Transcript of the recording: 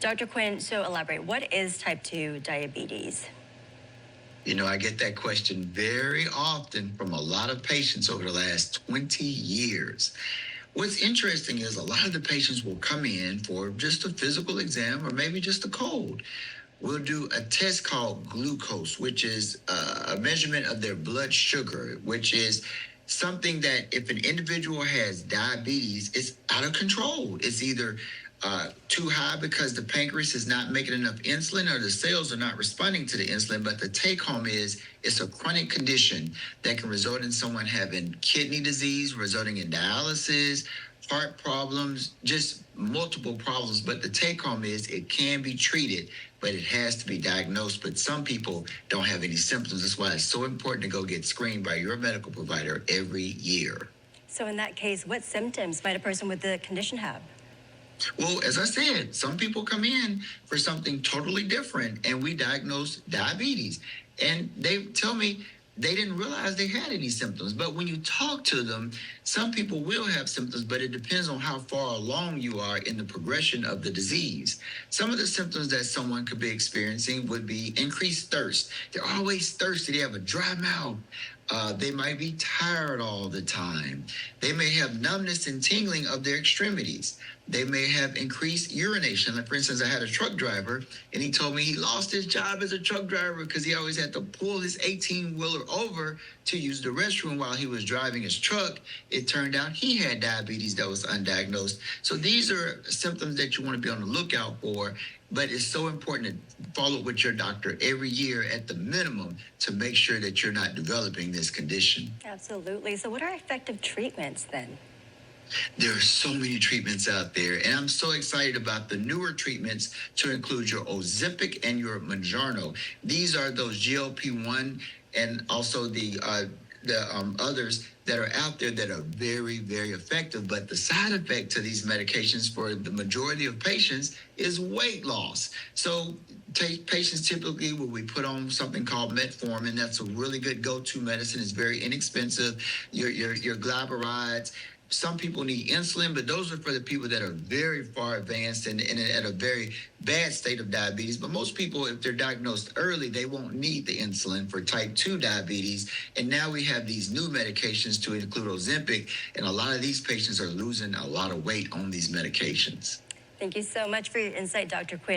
Dr. Quinn, so elaborate. What is type 2 diabetes? I get that question very often from a lot of patients over the last 20 years. What's interesting is a lot of the patients will come in for just a physical exam or maybe just a cold. We'll do a test called glucose, which is a measurement of their blood sugar, which is something that if an individual has diabetes, it's out of control. It's either too high because the pancreas is not making enough insulin or the cells are not responding to the insulin. But the take home is it's a chronic condition that can result in someone having kidney disease, resulting in dialysis, heart problems, just multiple problems. But the take home is it can be treated, but it has to be diagnosed. But some people don't have any symptoms. That's why it's so important to go get screened by your medical provider every year. So in that case, what symptoms might a person with the condition have? Well, as I said, some people come in for something totally different and we diagnose diabetes. And they tell me they didn't realize they had any symptoms. But when you talk to them, some people will have symptoms, but it depends on how far along you are in the progression of the disease. Some of the symptoms that someone could be experiencing would be increased thirst. They're always thirsty. They have a dry mouth. They might be tired all the time. They may have numbness and tingling of their extremities. They may have increased urination. Like, for instance, I had a truck driver, and he told me he lost his job as a truck driver because he always had to pull his 18-wheeler over to use the restroom while he was driving his truck. It turned out he had diabetes that was undiagnosed. So these are symptoms that you want to be on the lookout for. But it's so important to follow up with your doctor every year at the minimum to make sure that you're not developing this condition. Absolutely. So what are effective treatments then? There are so many treatments out there, and I'm so excited about the newer treatments to include your Ozempic and your Mounjaro. These are those GLP-1 and also the others that are out there that are very, very effective. But the side effect to these medications for the majority of patients is weight loss. So patients typically will we put on something called metformin. That's a really good go-to medicine. It's very inexpensive. Your glycerides. Some people need insulin, but those are for the people that are very far advanced and at a very bad state of diabetes. But most people, if they're diagnosed early, they won't need the insulin for type 2 diabetes. And now we have these new medications to include Ozempic, and a lot of these patients are losing a lot of weight on these medications. Thank you so much for your insight, Dr. Quinn.